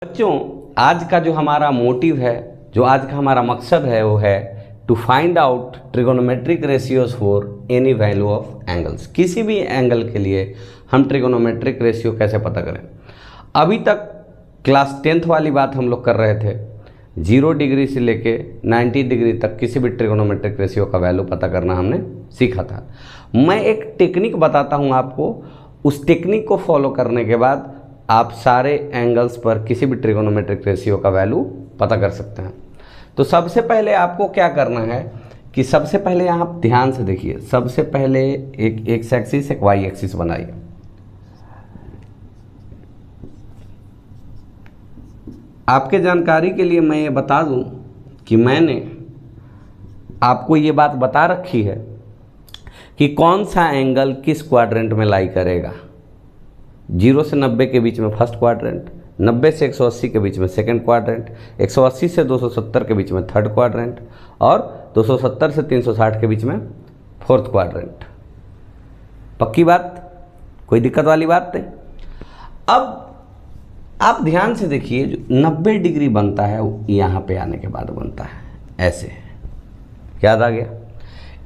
बच्चों, आज का जो हमारा मोटिव है, जो आज का हमारा मकसद है, वो है to find out trigonometric ratios for any value of angles. किसी भी एंगल के लिए हम ट्रिगोनोमेट्रिक रेशियो कैसे पता करें। अभी तक क्लास 10th वाली बात हम लोग कर रहे थे। 0 डिग्री से लेके 90 डिग्री तक किसी भी ट्रिगोनोमेट्रिक रेशियो का वैल्यू पता करना हमने सीखा था। मैं एक टेक्निक बताता हूँ आपको, उस टेक्निक को फॉलो करने के बाद आप सारे एंगल्स पर किसी भी ट्रिगोनोमेट्रिक रेशियो का वैल्यू पता कर सकते हैं। तो सबसे पहले आपको क्या करना है कि सबसे पहले आप ध्यान से देखिए। सबसे पहले एक एक्स एक्सिस एक वाई एक्सिस बनाइए। आपके जानकारी के लिए मैं ये बता दूं कि मैंने आपको ये बात बता रखी है कि कौन सा एंगल किस क्वाड्रेंट में लाई करेगा। 0 से 90 के बीच में फर्स्ट क्वाड्रेंट, 90 से 180 के बीच में सेकंड क्वाड्रेंट, 180 से 270 के बीच में थर्ड क्वाड्रेंट और 270 से 360 के बीच में फोर्थ क्वाड्रेंट। पक्की बात, कोई दिक्कत वाली बात नहीं। अब आप ध्यान से देखिए, जो 90 डिग्री बनता है वो यहाँ पे आने के बाद बनता है ऐसे, याद आ गया।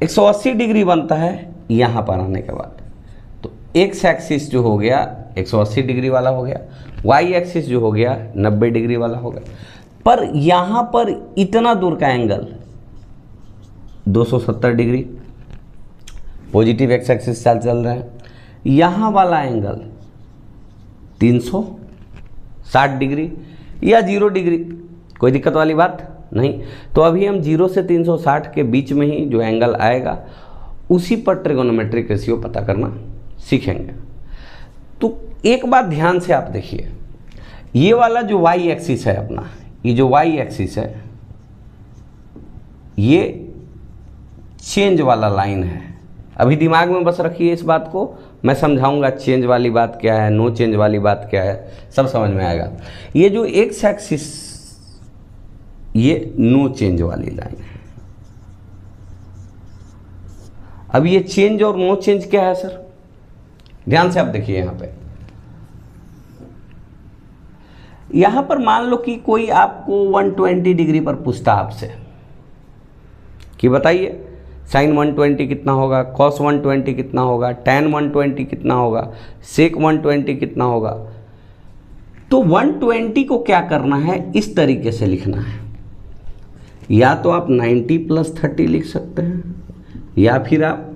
180 डिग्री बनता है यहाँ पर आने के बाद। तो एक्स एक्सिस जो हो गया 180 डिग्री वाला हो गया, वाई एक्सिस जो हो गया 90 डिग्री वाला हो गया। पर यहाँ पर इतना दूर का angle 270 degree positive x axis चल रहे हैं। यहाँ वाला एंगल 360 डिग्री या 0 डिग्री, कोई दिक्कत वाली बात नहीं। तो अभी हम 0 से 360 के बीच में ही जो एंगल आएगा उसी पर ट्रिगोनोमेट्रिक रेशियो पता करना सीखेंगे। तो एक बात ध्यान से आप देखिए, ये वाला जो वाई एक्सिस है अपना, ये जो वाई एक्सिस है ये चेंज वाला लाइन है। अभी दिमाग में बस रखिए इस बात को, मैं समझाऊंगा चेंज वाली बात क्या है, नो चेंज वाली बात क्या है, सब समझ में आएगा। ये जो एक्स एक्सिस ये नो चेंज वाली लाइन है। अब ये चेंज और नो चेंज क्या है सर, ध्यान से आप देखिए। यहां पर मान लो कि कोई आपको 120 डिग्री पर पूछता आपसे कि बताइए साइन 120 कितना होगा, कॉस 120 कितना होगा, टैन 120 कितना होगा, सेक 120 कितना होगा। तो 120 को क्या करना है, इस तरीके से लिखना है। या तो आप 90 + 30 लिख सकते हैं, या फिर आप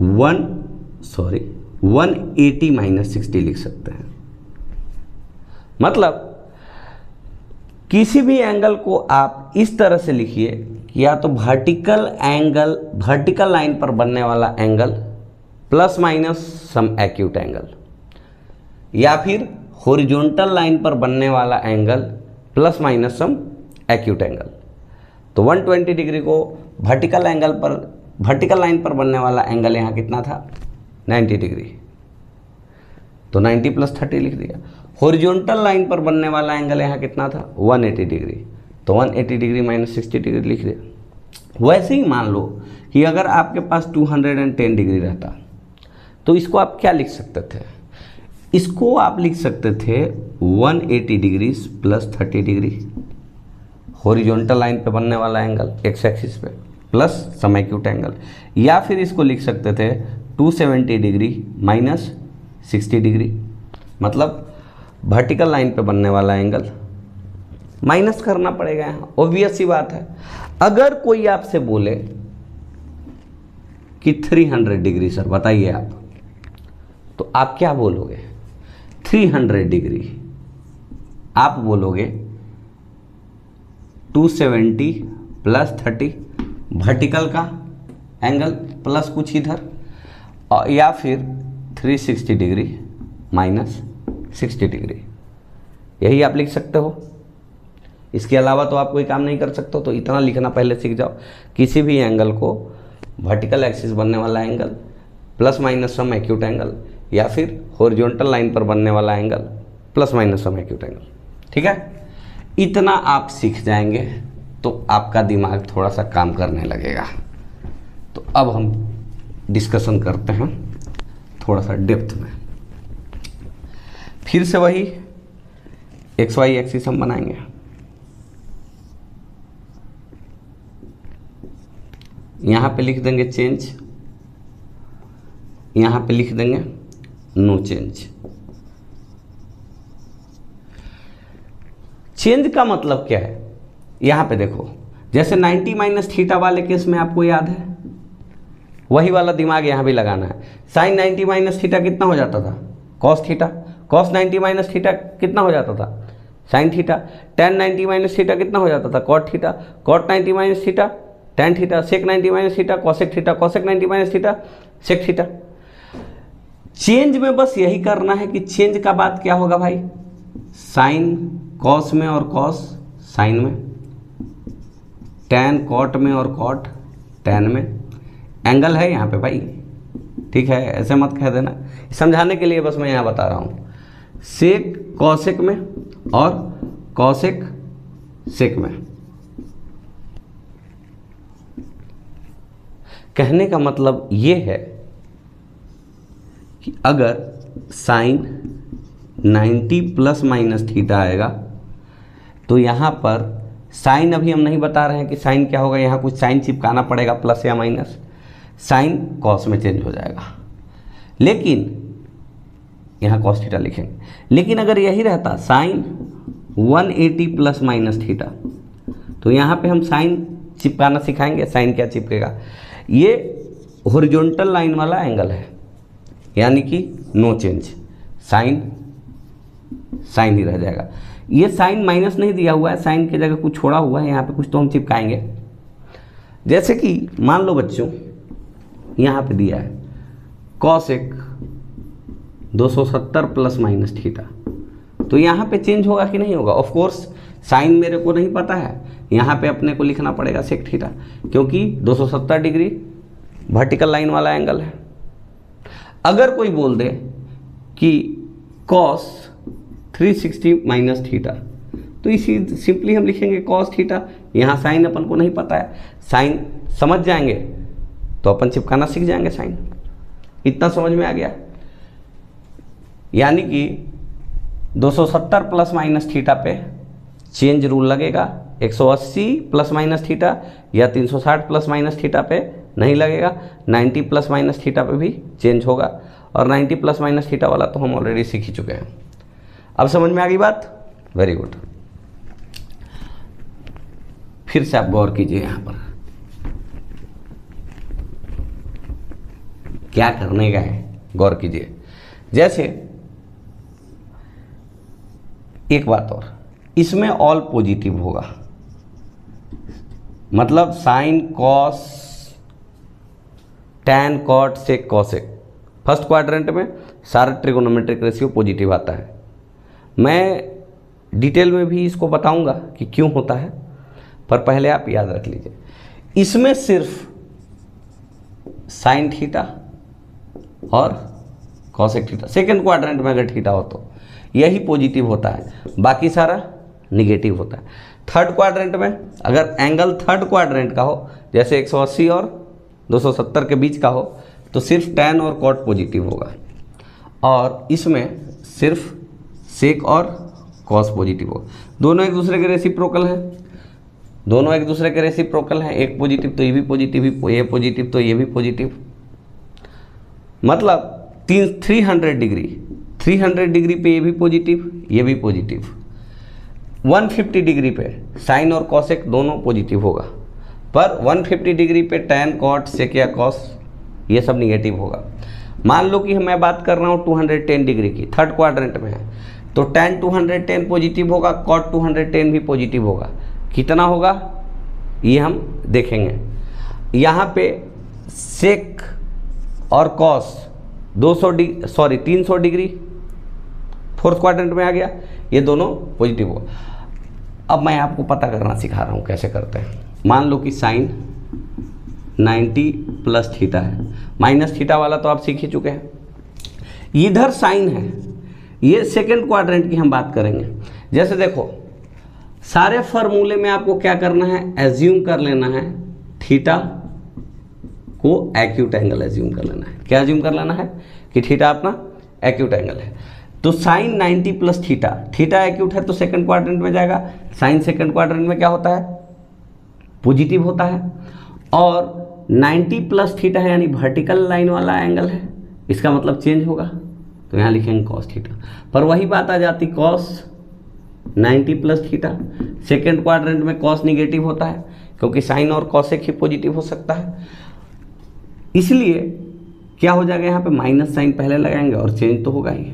180 - 60 लिख सकते हैं। मतलब किसी भी एंगल को आप इस तरह से लिखिए कि या तो वर्टिकल लाइन पर बनने वाला एंगल ± सम एक्यूट एंगल, या फिर हॉरिजॉन्टल लाइन पर बनने वाला एंगल ± सम एक्यूट एंगल। तो 120 डिग्री को वर्टिकल लाइन पर बनने वाला एंगल यहाँ कितना था, 90 डिग्री, तो 90 + 30 लिख दिया। हॉरिजॉन्टल लाइन पर बनने वाला एंगल यहाँ कितना था, 180 डिग्री, तो 180 डिग्री - 60 डिग्री लिख दिया। वैसे ही मान लो कि अगर आपके पास 210 डिग्री रहता तो इसको आप क्या लिख सकते थे, इसको आप लिख सकते थे 180 डिग्री + 30 डिग्री हॉरिजॉन्टल लाइन पे बनने वाला एंगल एक्स एक्सिस पे प्लस सम एक्यूट एंगल, या फिर इसको लिख सकते थे 270 डिग्री - 60 डिग्री, मतलब वर्टिकल लाइन पे बनने वाला एंगल माइनस करना पड़ेगा यहाँ, ऑब्वियस सी बात है। अगर कोई आपसे बोले कि 300 डिग्री सर बताइए आप, तो आप क्या बोलोगे, 300 डिग्री आप बोलोगे 270 + 30 वर्टिकल का एंगल प्लस कुछ इधर, या फिर 360 डिग्री - 60 डिग्री, यही आप लिख सकते हो। इसके अलावा तो आप कोई काम नहीं कर सकते हो। तो इतना लिखना पहले सीख जाओ, किसी भी एंगल को वर्टिकल एक्सिस बनने वाला एंगल ± सम एक्यूट एंगल, या फिर हॉरिजॉन्टल लाइन पर बनने वाला एंगल ± सम एक्यूट एंगल। ठीक है, इतना आप सीख जाएंगे तो आपका दिमाग थोड़ा सा काम करने लगेगा। तो अब हम डिस्कशन करते हैं थोड़ा सा डेप्थ में। फिर से वही एक्स वाई एक्सिस हम बनाएंगे। यहाँ पे लिख देंगे चेंज, यहाँ पे लिख देंगे नो चेंज। चेंज का मतलब क्या है, यहाँ पे देखो, जैसे 90 माइनस थीटा वाले केस में आपको याद है, वही वाला दिमाग यहाँ भी लगाना है। साइन 90 माइनस थीटा कितना हो जाता था, cos theta. Cos 90 minus theta कितना हो जाता था, sine theta. Tan 90 minus theta कितना हो जाता था, cot theta. Cot 90 minus theta, tan theta. Sec 90 minus theta, cosec theta. Cosec 90 minus theta, sec theta. Change में बस यही करना है कि चेंज का बात क्या होगा भाई, साइन कॉस में और कॉस साइन में, टैन कॉट में और कॉट टैन में। एंगल है यहाँ पे भाई, ठीक है, ऐसे मत कह देना, समझाने के लिए बस मैं यहाँ बता रहा हूँ। सेक कॉसेक में और कॉसेक सेक में। कहने का मतलब ये है कि अगर साइन 90 प्लस माइनस थीटा आएगा तो यहाँ पर साइन अभी हम नहीं बता रहे हैं कि साइन क्या होगा, यहाँ कुछ साइन चिपकाना पड़ेगा प्लस या माइनस, साइन कॉस में चेंज हो जाएगा। लेकिन यहाँ कॉस थीटा लिखेंगे, लेकिन अगर यही रहता साइन 180 प्लस माइनस थीटा तो यहाँ पे हम साइन चिपकाना सिखाएंगे। साइन क्या चिपकेगा, ये हॉरिजॉन्टल लाइन वाला एंगल है, यानी कि नो चेंज, साइन साइन ही रह जाएगा। ये साइन माइनस नहीं दिया हुआ है, साइन की जगह कुछ छोड़ा हुआ है, यहाँ पे कुछ तो हम चिपकाएंगे। जैसे कि मान लो बच्चों यहाँ पे दिया है कॉसेक 270 प्लस माइनस थीटा, तो यहाँ पे चेंज होगा कि नहीं होगा। ऑफ कोर्स साइन मेरे को नहीं पता है, यहाँ पे अपने को लिखना पड़ेगा सेक थीटा, क्योंकि 270 डिग्री वर्टिकल लाइन वाला एंगल है। अगर कोई बोल दे कि कॉस 360 माइनस थीटा, तो इसी सिंपली हम लिखेंगे कॉस थीटा। यहाँ साइन अपन को नहीं पता है, साइन समझ जाएंगे तो अपन चिपकाना सीख जाएंगे साइन। इतना समझ में आ गया, यानी कि 270 प्लस माइनस थीटा पे चेंज रूल लगेगा, 180 प्लस माइनस थीटा या 360 प्लस माइनस थीटा पे नहीं लगेगा। 90 प्लस माइनस थीटा पे भी चेंज होगा, और 90 प्लस माइनस थीटा वाला तो हम ऑलरेडी सीख ही चुके हैं। अब समझ में आ गई बात, वेरी गुड। फिर से आप गौर कीजिए, यहाँ पर क्या करने का है, गौर कीजिए। जैसे एक बात और, इसमें ऑल पॉजिटिव होगा, मतलब sine cos tan cot sec cosec, first quadrant में सारा ट्रिगोनोमेट्रिक रेशियो पॉजिटिव आता है। मैं डिटेल में भी इसको बताऊंगा कि क्यों होता है, पर पहले आप याद रख लीजिए, इसमें सिर्फ साइन थीटा और कॉसेक थीटा, सेकेंड क्वाड्रेंट में अगर थीटा हो तो यही पॉजिटिव होता है, बाकी सारा निगेटिव होता है। थर्ड क्वाड्रेंट में अगर एंगल थर्ड क्वाड्रेंट का हो, जैसे 180 और 270 के बीच का हो, तो सिर्फ टैन और कॉट पॉजिटिव होगा, और इसमें सिर्फ सेक और कॉस पॉजिटिव होगा। दोनों एक दूसरे के रेसिप्रोकल हैं, दोनों एक दूसरे के रेसिप्रोकल हैं, एक पॉजिटिव तो ये भी पॉजिटिव, ये पॉजिटिव तो ये भी पॉजिटिव, मतलब 300 डिग्री पे ये भी पॉजिटिव, ये भी पॉजिटिव। 150 डिग्री पे साइन और कॉसेक दोनों पॉजिटिव होगा, पर 150 डिग्री पे टैन कॉट सेक या कॉस ये सब निगेटिव होगा। मान लो कि मैं बात कर रहा हूँ 210 डिग्री की, थर्ड क्वाड्रेंट में है, तो टैन 210 पॉजिटिव होगा, कॉट 210 भी पॉजिटिव होगा। कितना होगा ये हम देखेंगे। यहाँ पे सेक और कॉस 300 डिग्री फोर्थ क्वाड्रेंट में आ गया, ये दोनों पॉजिटिव होगा। अब मैं आपको पता करना सिखा रहा हूँ कैसे करते हैं। मान लो कि साइन 90 प्लस थीटा है, माइनस थीटा वाला तो आप सीख ही चुके हैं। इधर साइन है, ये सेकेंड क्वाड्रेंट की हम बात करेंगे। जैसे देखो, सारे फॉर्मूले में आपको क्या करना है, एज्यूम कर लेना है थीटा को एक्यूट एंगल एज्यूम कर लेना है। क्या एज्यूम कर लेना है कि थीटा अपना एक्यूट एंगल है। तो sine 90 plus theta, theta acute है तो सेकंड क्वाड्रेंट में जाएगा, साइन सेकंड क्वाड्रेंट में क्या होता है, पॉजिटिव होता है। और 90 प्लस थीटा है यानी वर्टिकल लाइन वाला एंगल है, इसका मतलब चेंज होगा, तो यहाँ लिखेंगे कॉस थीटा। पर वही बात आ जाती, cos 90 plus theta, second quadrant में कॉस निगेटिव होता है क्योंकि साइन और कॉसेक ही पॉजिटिव हो सकता है, इसलिए क्या हो जाएगा, यहाँ पे माइनस साइन पहले लगाएंगे और चेंज तो होगा ही।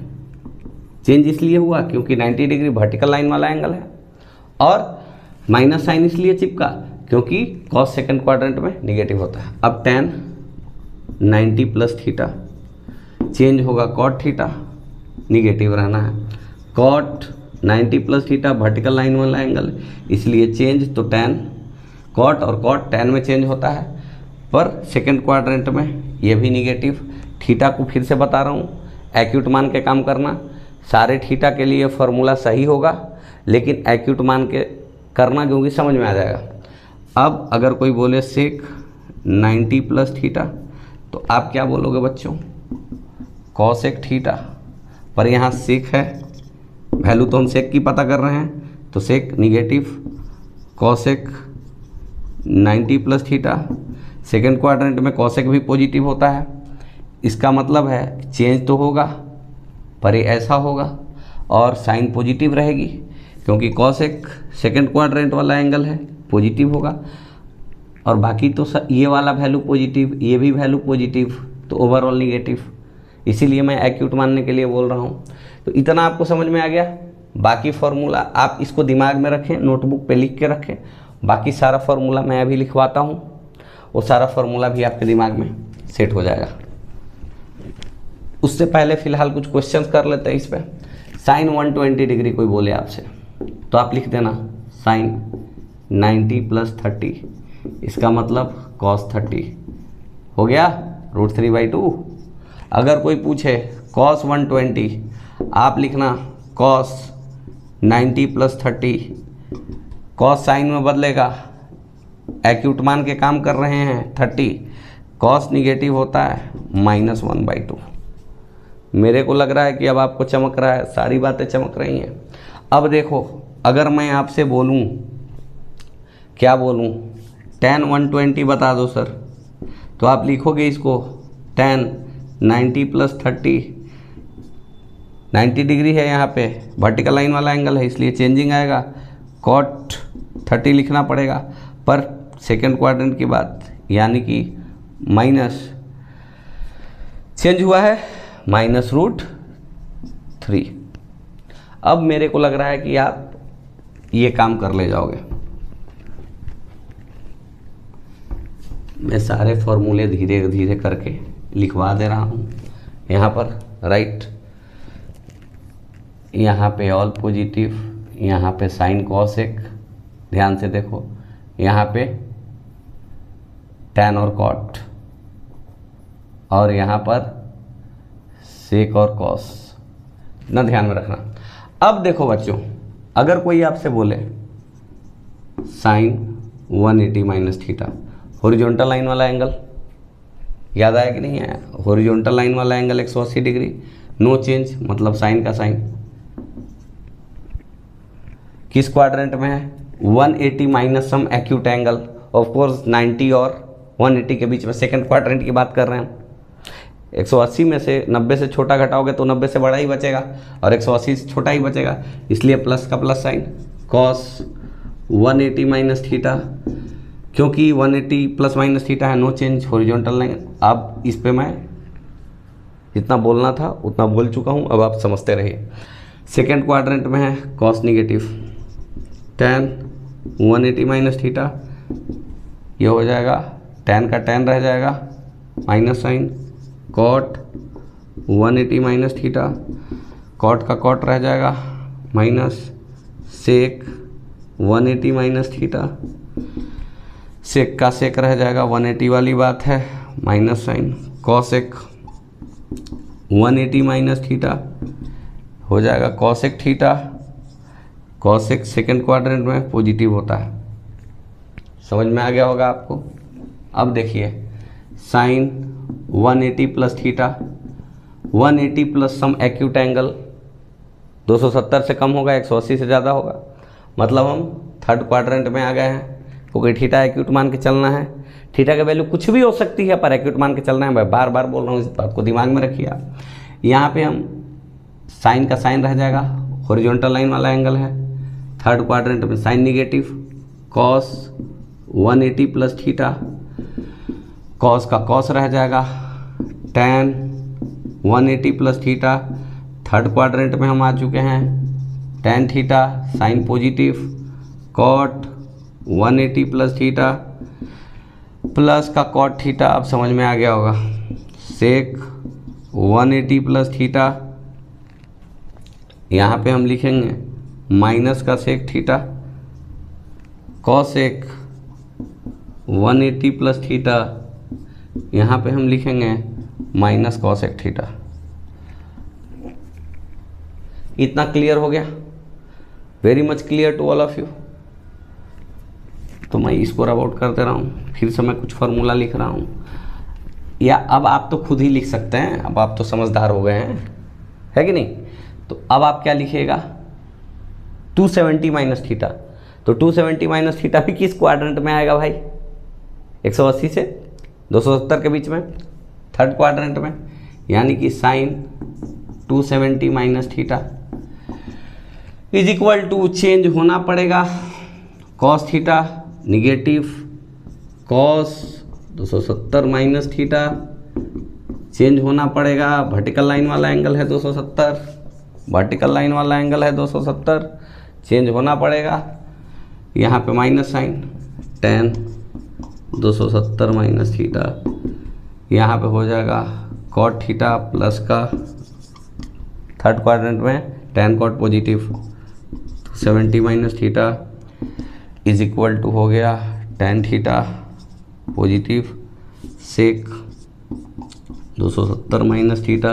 चेंज इसलिए हुआ क्योंकि 90 डिग्री वर्टिकल लाइन वाला एंगल है, और माइनस साइन इसलिए चिपका क्योंकि कॉस सेकंड क्वाड्रेंट में निगेटिव होता है। अब tan 90 प्लस थीटा चेंज होगा कॉट थीटा, निगेटिव रहना है, cot 90 plus theta vertical line वाला एंगल इसलिए चेंज, तो tan कॉट और कॉट tan में चेंज होता है, पर सेकंड क्वाड्रेंट में ये भी निगेटिव। थीटा को फिर से बता रहा हूँ, एक्यूट मान के काम करना, सारे थीटा के लिए फॉर्मूला सही होगा लेकिन एक्यूट मान के करना क्योंकि समझ में आ जाएगा। अब अगर कोई बोले सेक 90 प्लस थीटा तो आप क्या बोलोगे बच्चों, कॉसेक थीटा, पर यहाँ सेक है, वैल्यू तो हम सेक की पता कर रहे हैं, तो sec negative, cosec 90 plus theta, second quadrant में कॉसेक भी पॉजिटिव होता है, इसका मतलब है चेंज तो होगा पर ये ऐसा होगा, और साइन पॉजिटिव रहेगी क्योंकि कॉसेक सेकेंड क्वाड्रेंट वाला एंगल है, पॉजिटिव होगा, और बाकी तो ये वाला वैल्यू पॉजिटिव, ये भी वैल्यू पॉजिटिव, तो ओवरऑल निगेटिव, इसीलिए मैं एक्यूट मानने के लिए बोल रहा हूँ। तो इतना आपको समझ में आ गया। बाकी फार्मूला आप इसको दिमाग में रखें, नोटबुक पे लिख के रखें, बाकी सारा फार्मूला मैं अभी लिखवाता हूँ, वो सारा फार्मूला भी आपके दिमाग में सेट हो जाएगा। उससे पहले फ़िलहाल कुछ क्वेश्चंस कर लेते हैं इस पर। साइन 120 डिग्री कोई बोले आपसे तो आप लिख देना साइन 90 प्लस 30, इसका मतलब कॉस 30 हो गया, √3/2। अगर कोई पूछे कॉस 120, आप लिखना कॉस 90 प्लस 30, कॉस साइन में बदलेगा, एक्यूट मान के काम कर रहे हैं 30, कॉस निगेटिव होता है -1/2। मेरे को लग रहा है कि अब आपको चमक रहा है, सारी बातें चमक रही हैं। अब देखो, अगर मैं आपसे बोलूं, क्या बोलूं, tan 120 बता दो सर, तो आप लिखोगे इसको tan 90 प्लस 30, 90 डिग्री है, यहाँ पे वर्टिकल लाइन वाला एंगल है इसलिए चेंजिंग आएगा, cot 30 लिखना पड़ेगा, पर सेकेंड क्वाड्रेंट की बात यानी कि माइनस चेंज हुआ है -√3। अब मेरे को लग रहा है कि आप ये काम कर ले जाओगे। मैं सारे फॉर्मूले धीरे धीरे करके लिखवा दे रहा हूँ। यहाँ पर राइट, यहाँ पे ऑल पॉजिटिव, यहाँ पे साइन कॉसेक, ध्यान से देखो, यहाँ पे tan और कॉट, और यहाँ पर सेक और कॉस, इतना ध्यान में रखना। अब देखो बच्चों, अगर कोई आपसे बोले sine 180 minus theta, horizontal line वाला एंगल याद आया कि नहीं आया, हॉरिजॉन्टल लाइन वाला एंगल 180 डिग्री, नो चेंज, मतलब साइन का साइन, किस क्वाड्रेंट में है, 180 minus some acute angle, of course 90 और 180 के बीच में, सेकंड क्वाड्रेंट की बात कर रहे हैं। 180 में से 90 से छोटा घटाओगे तो 90 से बड़ा ही बचेगा और 180 से छोटा ही बचेगा, इसलिए प्लस का plus sign, cos 180 minus theta, क्योंकि 180 प्लस माइनस थीटा है, नो चेंज, हॉरिजॉन्टल लाइन। अब इस पे मैं जितना बोलना था उतना बोल चुका हूँ, अब आप समझते रहिए। सेकेंड क्वाड्रेंट में है cos negative, tan 180 minus theta, ये हो जाएगा tan का tan रह जाएगा, minus sine, cot 180 minus theta, cot का कॉट रह जाएगा, minus sec 180 minus theta, sec का सेक रह जाएगा, 180 वाली बात है, minus sine, cosec 180 minus theta हो जाएगा cosec theta, cosec second quadrant में पॉजिटिव होता है। समझ में आ गया होगा आपको। अब देखिए साइन 180 प्लस थीटा, 180 प्लस सम एक्यूट एंगल 270 से कम होगा, 180 से ज़्यादा होगा, मतलब हम थर्ड क्वाड्रेंट में आ गए हैं, क्योंकि थीटा एक्यूट मान के चलना है। थीटा की वैल्यू कुछ भी हो सकती है पर एक्यूट मान के चलना है, मैं बार बार बोल रहा हूँ, इस बात को दिमाग में रखिए आप। यहाँ पे हम साइन का साइन रह जाएगा, हॉरिजॉन्टल लाइन वाला एंगल है, थर्ड क्वाड्रेंट में sine negative, cos 180 plus theta, cos का कॉस रह जाएगा, tan 180 plus theta, third quadrant में हम आ चुके हैं, tan theta sine positive, cot 180 plus theta plus का कॉट थीटा, अब समझ में आ गया होगा, सेक 180 प्लस थीटा, यहाँ पे हम लिखेंगे माइनस का sec theta, cosec 180 plus theta, यहाँ पे हम लिखेंगे माइनस कॉसेक थीटा। इतना क्लियर हो गया? Very much clear to all of you. तो मैं इसको रब आउट कर दे रहा हूँ, फिर से मैं कुछ फार्मूला लिख रहा हूँ, या अब आप तो खुद ही लिख सकते हैं, अब आप तो समझदार हो गए हैं, है कि नहीं? तो अब आप क्या लिखिएगा, 270 माइनस थीटा, तो 270 माइनस थीटा भी किस क्वाड्रेंट में आएगा भाई? 180 से 270 के बीच में, थर्ड क्वाड्रेंट में, यानी कि sine 270 minus theta is equal to change होना पड़ेगा cos theta negative cos 270 minus theta, change होना पड़ेगा, वर्टिकल लाइन वाला एंगल है 270, वर्टिकल लाइन वाला एंगल है 270, चेंज होना पड़ेगा, यहाँ पे minus sine tan 270 minus theta, यहाँ पे हो जाएगा कॉट थीटा प्लस का थर्ड क्वाड्रेंट में tan cot positive 270 minus theta is equal to हो गया tan theta positive sec 270 minus theta,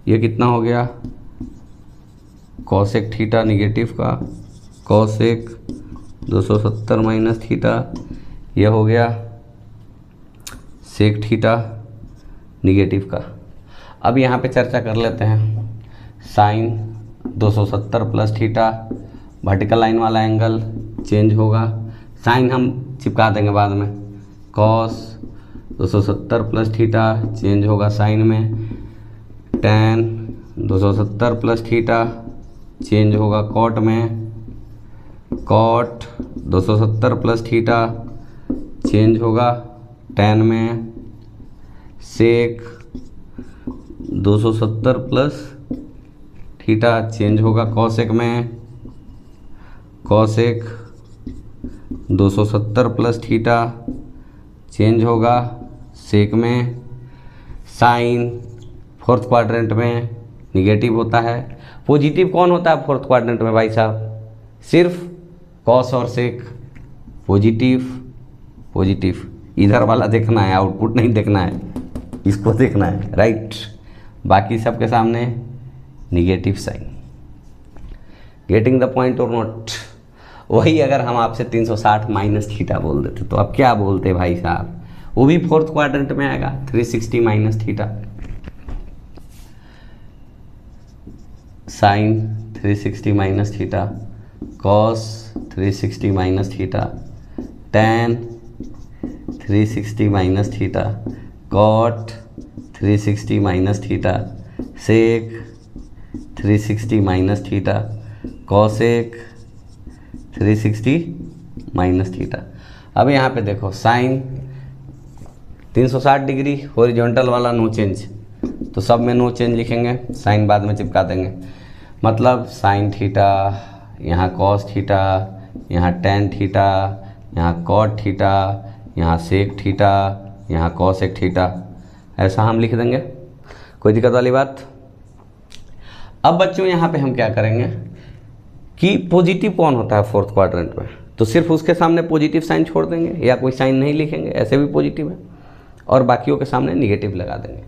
ये कितना हो गया कॉसेक थीटा निगेटिव का कॉसेक 270 माइनस थीटा, यह हो गया सेक थीटा निगेटिव का। अब यहाँ पे चर्चा कर लेते हैं, sine 270 plus theta, vertical line वाला एंगल चेंज होगा, साइन हम चिपका देंगे बाद में, कॉस 270 प्लस थीटा चेंज होगा साइन में, tan 270 प्लस थीटा चेंज होगा कॉट में, कॉट 270 प्लस थीटा चेंज होगा tan में, सेक 270 प्लस थीटा चेंज होगा कॉसेक में, कॉसेक 270 प्लस थीटा चेंज होगा सेक में, साइन फोर्थ क्वाड्रेंट में निगेटिव होता है, पॉजिटिव कौन होता है फोर्थ क्वाड्रेंट में भाई साहब? सिर्फ कॉस और सेक, पॉजिटिव पॉजिटिव, इधर वाला देखना है, आउटपुट नहीं देखना है, इसको देखना है, राइट? बाकी सबके सामने negative sine. Getting the point or not? वही अगर हम आपसे 360 माइनस थीटा बोल देते तो आप क्या बोलते भाई साहब? वो भी फोर्थ क्वाड्रेंट में आएगा, 360 minus theta, sine 360 minus theta, cos 360 minus theta, tan 360 minus theta, cot 360 minus theta, sec 360 minus theta, cosec 360 minus theta. अब यहाँ पे देखो साइन 360 डिग्री, हॉरिजॉन्टल वाला नो चेंज, तो सब में नो चेंज लिखेंगे, साइन बाद में चिपका देंगे, मतलब साइन थीटा, यहाँ कॉस थीटा, यहाँ tan थीटा, यहाँ कॉट थीटा, यहाँ सेक थीटा, यहाँ कॉसेक थीटा, ऐसा हम लिख देंगे। कोई दिक्कत वाली बात? अब बच्चों यहाँ पे हम क्या करेंगे कि पॉजिटिव कौन होता है फोर्थ क्वाड्रेंट में, तो सिर्फ उसके सामने पॉजिटिव साइन छोड़ देंगे या कोई साइन नहीं लिखेंगे, ऐसे भी पॉजिटिव है, और बाकियों के सामने निगेटिव लगा देंगे।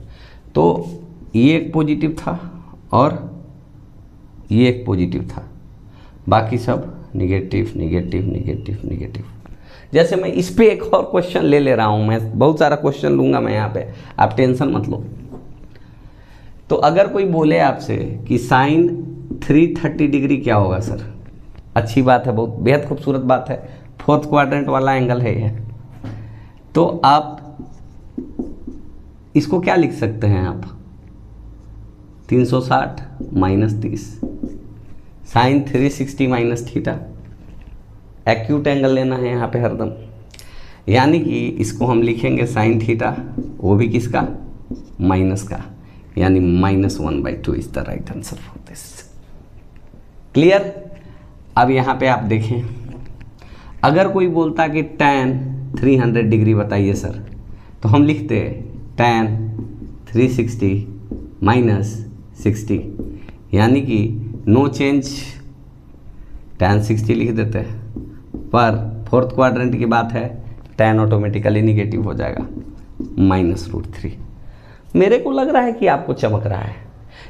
तो ये एक पॉजिटिव था और ये एक पॉजिटिव था, बाकी सब निगेटिव निगेटिव निगेटिव निगेटिव। जैसे मैं इस पे एक और क्वेश्चन ले रहा हूँ, मैं बहुत सारा क्वेश्चन लूँगा मैं यहाँ पे, आप टेंशन मत लो। तो अगर कोई बोले आपसे कि साइन 330 डिग्री क्या होगा सर? अच्छी बात है, बहुत बेहद खूबसूरत बात है, फोर्थ क्वाड्रेंट वाला एंगल है यह। तो आप इसको क्या लिख सकते हैं आप? 360 minus 30 sine 360 minus theta. Acute angle लेना है यहाँ पे हरदम, यानी कि इसको हम लिखेंगे साइन थीटा, वो भी किसका? माइनस का, यानी -1/2 is the right answer for this. Clear? अब यहाँ पे आप देखें, अगर कोई बोलता कि tan 300 डिग्री बताइए सर, तो हम लिखते tan 360 माइनस 60, यानी कि नो चेंज, tan 60 लिख देते हैं। पर फोर्थ क्वाड्रेंट की बात है, tan ऑटोमेटिकली निगेटिव हो जाएगा, -√3। मेरे को लग रहा है कि आपको चमक रहा है,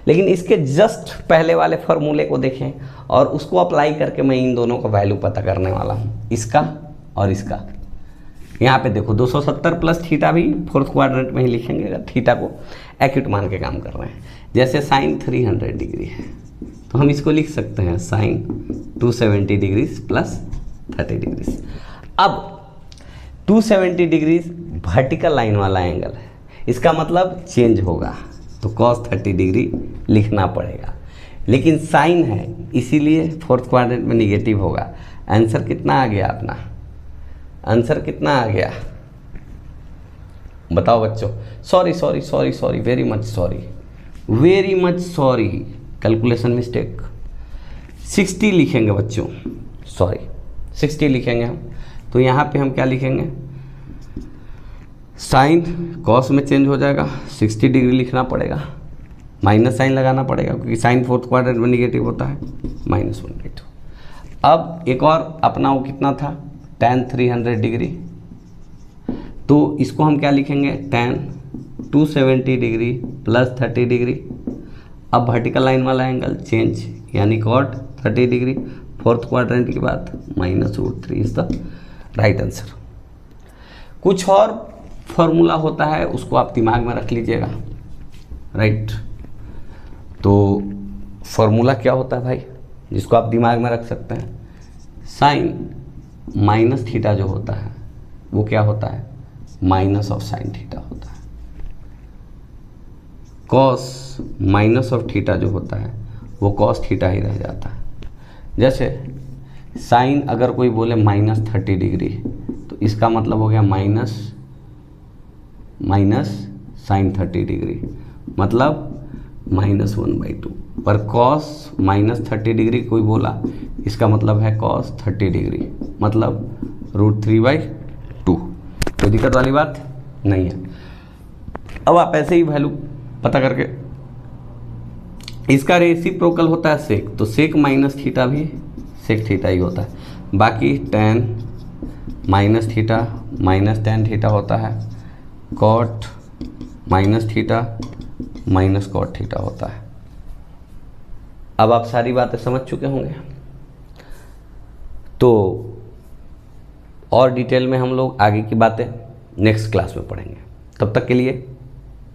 लेकिन इसके जस्ट पहले वाले फॉर्मूले को देखें और उसको अप्लाई करके मैं इन दोनों का वैल्यू पता करने वाला हूँ, इसका और इसका। यहाँ पे देखो 270 प्लस थीटा भी फोर्थ क्वाड्रेंट में ही लिखेंगे अगर थीटा को एक्यूट मान के काम कर रहे हैं। जैसे साइन 300 डिग्री है तो हम इसको लिख सकते हैं साइन 270 डिग्रीज प्लस 30 डिग्रीज। अब 270 डिग्रीज वर्टिकल लाइन वाला एंगल है, इसका मतलब चेंज होगा, तो cos 30 डिग्री लिखना पड़ेगा, लेकिन साइन है इसीलिए फोर्थ क्वाड्रेंट में निगेटिव होगा। आंसर कितना आ गया अपना? आंसर कितना आ गया बताओ बच्चों? Sorry, very much sorry, calculation mistake. 60 लिखेंगे बच्चों, सॉरी 60 लिखेंगे हम। तो यहाँ पे हम क्या लिखेंगे? साइन कॉस में चेंज हो जाएगा, 60 डिग्री लिखना पड़ेगा, माइनस साइन लगाना पड़ेगा क्योंकि साइन फोर्थ क्वाड्रेंट में निगेटिव होता है, -1/2। अब एक और अपना वो कितना था? tan 300 डिग्री, तो इसको हम क्या लिखेंगे? tan 270 degree plus 30 degree. अब वर्टिकल लाइन वाला एंगल चेंज, यानी cot 30 डिग्री, फोर्थ क्वाड्रेंट की बात, -√3 इज द राइट आंसर। कुछ और फॉर्मूला होता है, उसको आप दिमाग में रख लीजिएगा, राइट? तो फॉर्मूला क्या होता है भाई जिसको आप दिमाग में रख सकते हैं? साइन माइनस थीटा जो होता है वो क्या होता है? माइनस ऑफ साइन थीटा होता है। कॉस माइनस ऑफ थीटा जो होता है वो कॉस थीटा ही रह जाता है। जैसे साइन अगर कोई बोले -30 डिग्री, तो इसका मतलब हो गया माइनस साइन 30 डिग्री, मतलब -1/2। पर कॉस -30 डिग्री कोई बोला, इसका मतलब है कॉस 30 डिग्री, मतलब √3/2। कोई दिक्कत वाली बात नहीं है। अब आप ऐसे ही वैल्यू पता करके, इसका रेसिप्रोकल होता है सेक, तो सेक माइनस थीटा भी सेक थीटा ही होता है। बाकी tan minus theta minus tan theta होता है, cot minus theta minus cot theta होता है। अब आप सारी बातें समझ चुके होंगे, तो और डिटेल में हम लोग आगे की बातें नेक्स्ट क्लास में पढ़ेंगे। तब तक के लिए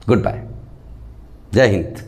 गुड बाय, जय हिंद।